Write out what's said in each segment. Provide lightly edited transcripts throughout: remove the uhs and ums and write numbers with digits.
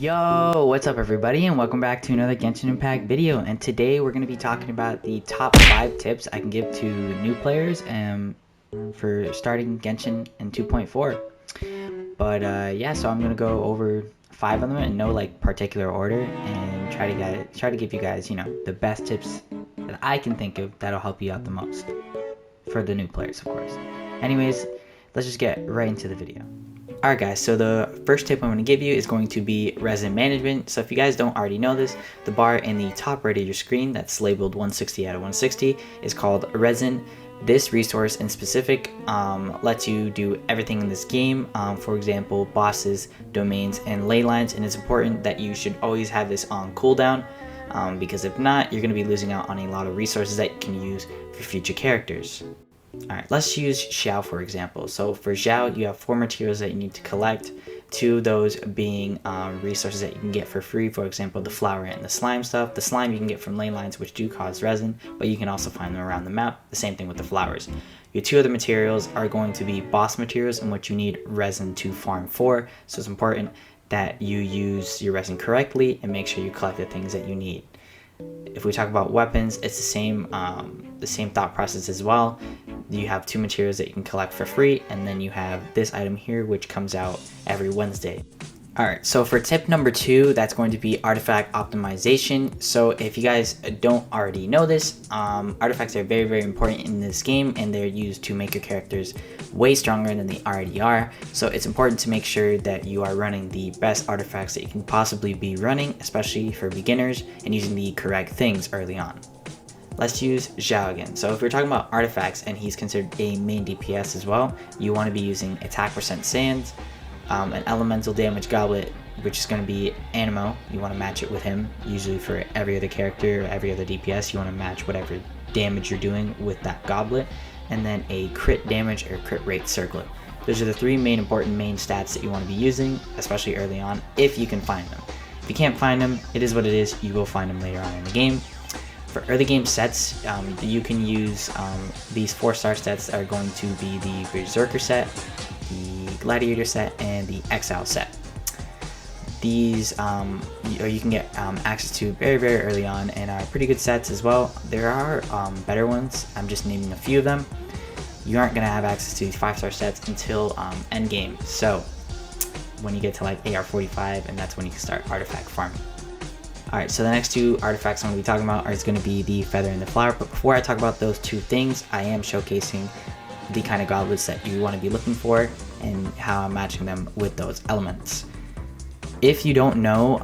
Yo, what's up everybody, and welcome back to another Genshin Impact video. And today we're going to be talking about the top 5 tips I can give to new players for starting Genshin in 2.4. But yeah, so I'm going to go over 5 of them in no particular order and try to give you guys, the best tips that I can think of that'll help you out the most for the new players, of course. Anyways, let's just get right into the video. Alright guys, so the first tip I'm going to give you is going to be Resin Management. So if you guys don't already know this, the bar in the top right of your screen that's labeled 160 out of 160 is called Resin. This resource in specific lets you do everything in this game, for example, bosses, domains, and ley lines, and it's important that you should always have this on cooldown, because if not, you're going to be losing out on a lot of resources that you can use for future characters. Alright, let's use Xiao for example. So for Xiao, you have 4 materials that you need to collect, 2 of those being resources that you can get for free, for example the flower and the slime stuff. The slime you can get from ley lines, which do cause resin, but you can also find them around the map. The same thing with the flowers. Your 2 other materials are going to be boss materials, in which you need resin to farm for, so it's important that you use your resin correctly and make sure you collect the things that you need. If we talk about weapons, it's the same thought process as well. You have 2 materials that you can collect for free, and then you have this item here which comes out every Wednesday. Alright, so for tip number 2, that's going to be artifact optimization. So if you guys don't already know this, artifacts are very, very important in this game, and they're used to make your characters way stronger than they already are. So it's important to make sure that you are running the best artifacts that you can possibly be running, especially for beginners, and using the correct things early on. Let's use Xiao again. So if we're talking about artifacts and he's considered a main DPS as well, you want to be using attack percent sands, an elemental damage goblet, which is going to be Animo. You want to match it with him. Usually for every other character or every other DPS, you want to match whatever damage you're doing with that goblet. And then a crit damage or crit rate circlet. Those are the 3 important main stats that you want to be using, especially early on, if you can find them. If you can't find them, it is what it is. You will find them later on in the game. For early game sets, you can use these 4-star sets are going to be the Berserker set, the Gladiator set, and the Exile set. These you can get access to very, very early on, and are pretty good sets as well. There are better ones. I'm just naming a few of them. You aren't going to have access to these 5-star sets until end game. So when you get to AR45, and that's when you can start artifact farming. Alright, so the next 2 artifacts I'm going to be talking about are going to be the feather and the flower. But before I talk about those 2 things, I am showcasing the kind of goblets that you want to be looking for and how I'm matching them with those elements. If you don't know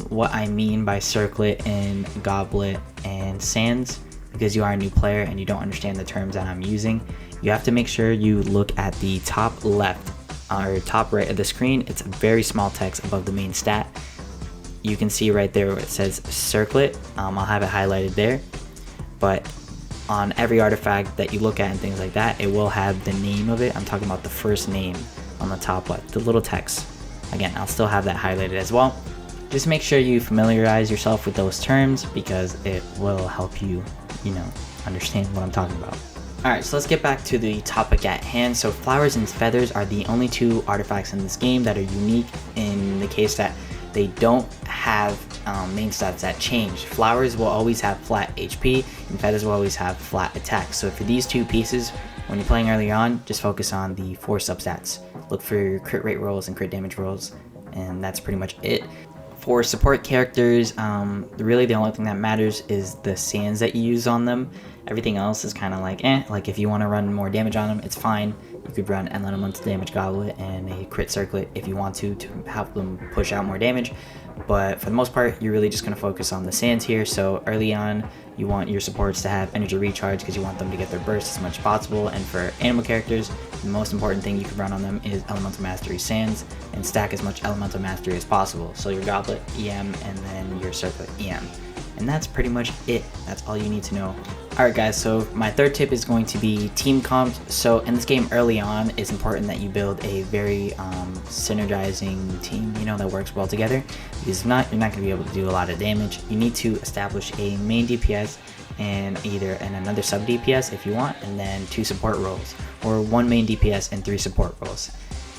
what I mean by circlet and goblet and sands, because you are a new player and you don't understand the terms that I'm using, you have to make sure you look at the top left or top right of the screen. It's a very small text above the main stat. You can see right there where it says circlet. I'll have it highlighted there, but on every artifact that you look at and things like that, it will have the name of it. I'm talking about the first name on the top left, the little text. Again, I'll still have that highlighted as well. Just make sure you familiarize yourself with those terms, because it will help you, understand what I'm talking about. Alright, so let's get back to the topic at hand. So flowers and feathers are the only 2 artifacts in this game that are unique, in the case that they don't have main stats that change. Flowers will always have flat HP, and feathers will always have flat attack. So for these 2 pieces, when you're playing early on, just focus on the 4 substats. Look for your crit rate rolls and crit damage rolls, and that's pretty much it. For support characters, really the only thing that matters is the sands that you use on them. Everything else is kind of like if you want to run more damage on them, it's fine. You could run an elemental damage goblet and a crit circlet if you want to help them push out more damage. But for the most part, you're really just going to focus on the sands here. So early on, you want your supports to have energy recharge, because you want them to get their burst as much as possible. And for animal characters, the most important thing you can run on them is elemental mastery sands, and stack as much elemental mastery as possible. So your goblet EM, and then your circlet EM. And that's pretty much it. That's all you need to know. Alright guys, so my 3rd tip is going to be team comps. So in this game early on, it's important that you build a very synergizing team, that works well together. Because if not, you're not going to be able to do a lot of damage. You need to establish a main DPS and another sub DPS if you want, and then 2 support roles, or 1 main DPS and 3 support roles.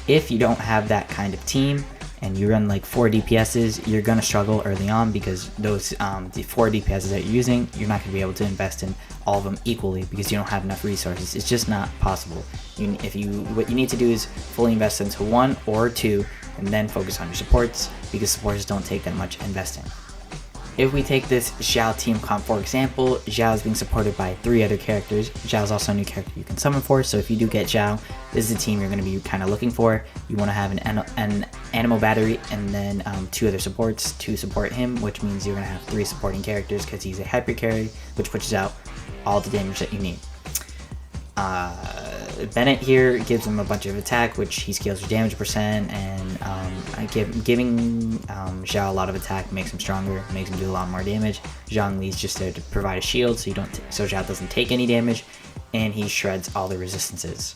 If you don't have that kind of team, and you run like 4 DPSs, you're gonna struggle early on because those the 4 DPSs that you're using, you're not gonna be able to invest in all of them equally because you don't have enough resources. It's just not possible. What you need to do is fully invest into 1 or 2, and then focus on your supports because supports don't take that much investing. If we take this Xiao team comp for example, Xiao is being supported by 3 other characters. Xiao is also a new character you can summon for, so if you do get Xiao, this is the team you're going to be kind of looking for. You want to have an Animal Battery and then 2 other supports to support him, which means you're going to have 3 supporting characters because he's a hyper carry, which pushes out all the damage that you need. Bennett here gives him a bunch of attack, which he scales your damage percent, and giving Xiao a lot of attack makes him stronger, makes him do a lot more damage. Zhongli's just there to provide a shield, so Xiao doesn't take any damage, and he shreds all the resistances.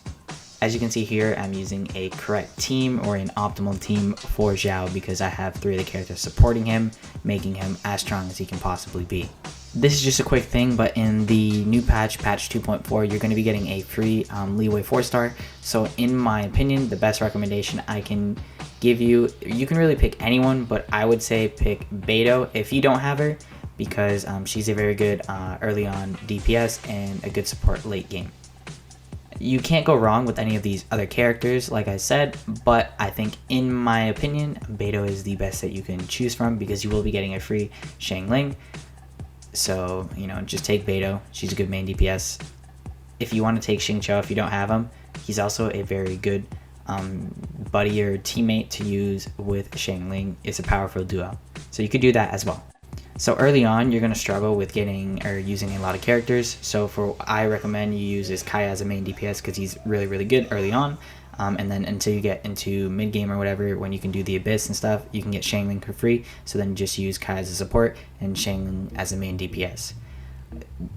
As you can see here, I'm using a correct team or an optimal team for Xiao because I have 3 of the characters supporting him, making him as strong as he can possibly be. This is just a quick thing, but in the new patch 2.4, you're going to be getting a free leeway 4-star. So in my opinion, the best recommendation I can give you, you can really pick anyone, but I would say pick Beidou if you don't have her, because she's a very good early on DPS and a good support late game. You can't go wrong with any of these other characters, like I said, but I think in my opinion, Beidou is the best that you can choose from because you will be getting a free Xiangling. So, just take Beidou. She's a good main DPS. If you want to take Xingqiu, if you don't have him, he's also a very good buddy or teammate to use with Xiangling. It's a powerful duo. So you could do that as well. So early on, you're going to struggle with getting or using a lot of characters. So I recommend you use Kai as a main DPS because he's really, really good early on. And then until you get into mid game or whatever, when you can do the Abyss and stuff, you can get Xiangling for free. So then just use Kai as a support and Xiangling as a main DPS.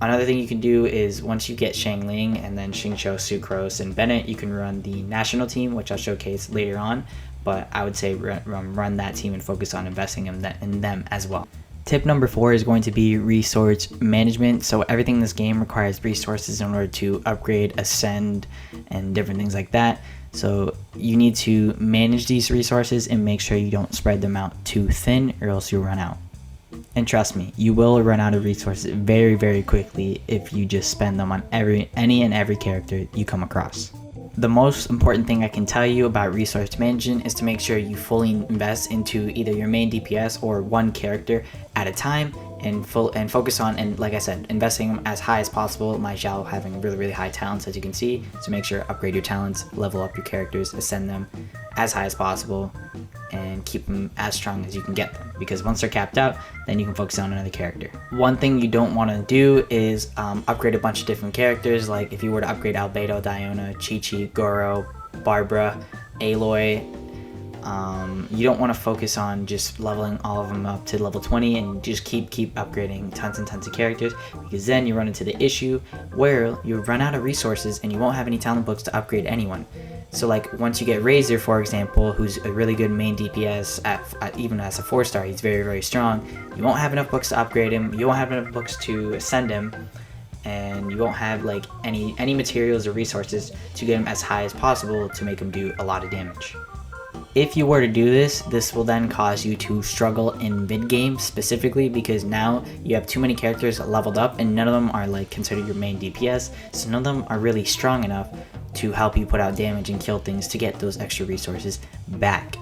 Another thing you can do is once you get Xiangling and then Xingqiu, Sucrose, and Bennett, you can run the national team, which I'll showcase later on. But I would say run that team and focus on investing in them as well. Tip number 4 is going to be resource management. So everything in this game requires resources in order to upgrade, ascend, and different things like that. So you need to manage these resources and make sure you don't spread them out too thin or else you'll run out. And trust me, you will run out of resources very, very quickly if you just spend them on any and every character you come across. The most important thing I can tell you about resource management is to make sure you fully invest into either your main DPS or one character at a time and focus on, and like I said, investing them as high as possible. My Xiao having really, really high talents, as you can see, so make sure to upgrade your talents, level up your characters, ascend them as high as possible, and keep them as strong as you can get them, because once they're capped out, then you can focus on another character. One thing you don't want to do is upgrade a bunch of different characters. Like if you were to upgrade Albedo, Diona, Chi-Chi, Goro, Barbara, Aloy, you don't want to focus on just leveling all of them up to level 20 and just keep upgrading tons and tons of characters, because then you run into the issue where you run out of resources and you won't have any talent books to upgrade anyone. So like once you get Razor, for example, who's a really good main DPS even as a 4-star, he's very, very strong. You won't have enough books to upgrade him, you won't have enough books to ascend him, and you won't have like any materials or resources to get him as high as possible to make him do a lot of damage. If you were to do this, this will then cause you to struggle in mid-game specifically, because now you have too many characters leveled up and none of them are like considered your main DPS, so none of them are really strong enough to help you put out damage and kill things to get those extra resources back.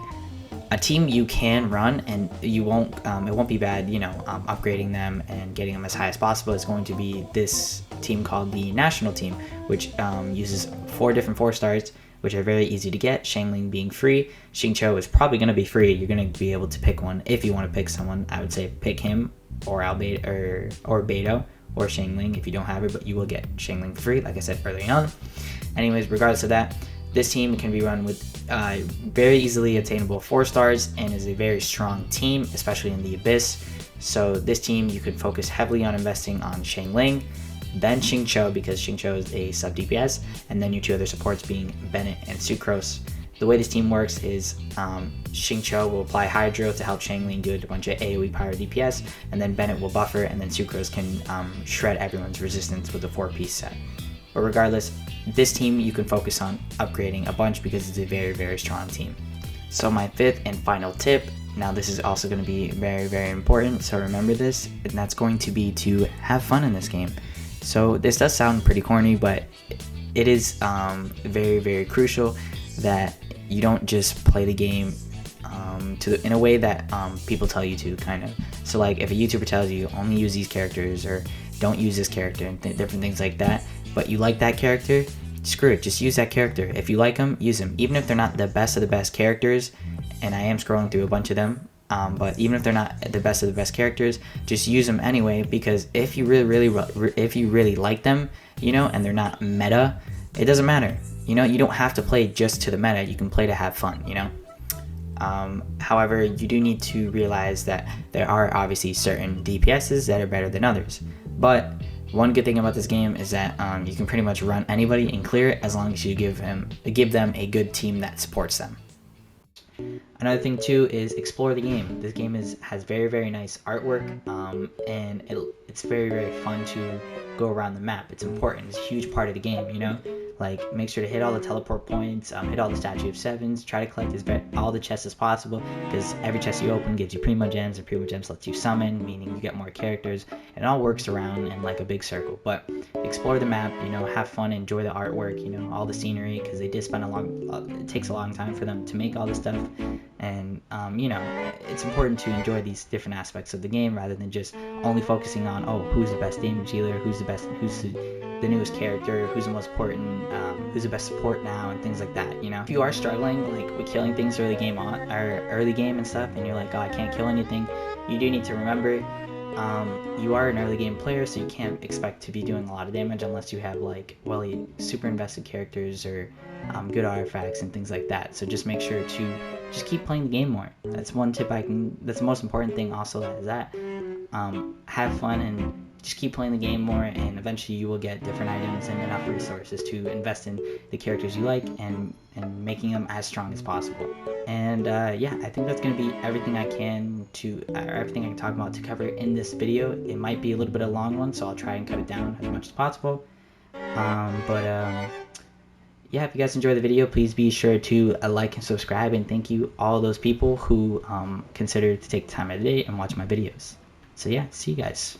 A team you can run and you won't, it won't be bad, upgrading them and getting them as high as possible, is going to be this team called the National Team, which uses 4 different 4-stars, which are very easy to get. Xiangling being free. Xingqiu is probably going to be free. You're going to be able to pick one. If you want to pick someone, I would say pick him or Beidou or Xiangling if you don't have it, but you will get Xiangling for free, like I said early on. Anyways, regardless of that, this team can be run with very easily attainable 4-stars and is a very strong team, especially in the Abyss. So this team, you could focus heavily on investing on Xiangling, then Xingqiu, because Xingqiu is a sub DPS, and then your 2 other supports being Bennett and Sucrose. The way this team works is Xingqiu will apply Hydro to help Xiangling do a bunch of AoE power DPS, and then Bennett will buffer, and then Sucrose can shred everyone's resistance with a 4-piece set. But regardless, this team you can focus on upgrading a bunch because it's a very, very strong team. So my fifth and final tip, now this is also going to be very, very important, so remember this, and that's going to be to have fun in this game. So this does sound pretty corny, but it is very, very crucial that you don't just play the game in a way that people tell you to, kind of. So like if a YouTuber tells you only use these characters or don't use this character and different things like that, but you like that character, screw it, just use that character. If you like them, use them, even if they're not the best of the best characters. And I am scrolling through a bunch of them, but even if they're not the best of the best characters, just use them anyway, because if you really like them, you know, and they're not meta, it doesn't matter. You know, you don't have to play just to the meta, you can play to have fun, you know. However, you do need to realize that there are obviously certain DPSs that are better than others, but one good thing about this game is that you can pretty much run anybody and clear it as long as you give them a good team that supports them. Another thing too is explore the game. This game has very, very nice artwork, and it's very, very fun to go around the map. It's important. It's a huge part of the game, you know. Like, make sure to hit all the teleport points, hit all the Statue of Sevens, try to collect all the chests as possible, because every chest you open gives you Primo Gems, and Primo Gems lets you summon, meaning you get more characters, and it all works around in like a big circle. But explore the map, you know, have fun, enjoy the artwork, you know, all the scenery, because they did spend it takes a long time for them to make all this stuff, and you know, it's important to enjoy these different aspects of the game rather than just only focusing on, oh, who's the best damage dealer, who's the newest character, who's the most important, who's the best support now, and things like that. You know, if you are struggling like with killing things early game and stuff, and you're like, oh, I can't kill anything, you do need to remember you are an early game player, so you can't expect to be doing a lot of damage unless you have like super invested characters or good artifacts and things like that. So just make sure to just keep playing the game more. That's one tip that's the most important thing also, is that have fun and just keep playing the game more, and eventually you will get different items and enough resources to invest in the characters you like and making them as strong as possible. And yeah, I think that's going to be everything I can talk about to cover in this video. It might be a little bit of a long one, so I'll try and cut it down as much as possible. Yeah, if you guys enjoyed the video, please be sure to like and subscribe, and thank you all those people who consider to take the time of the day and watch my videos. So yeah, see you guys.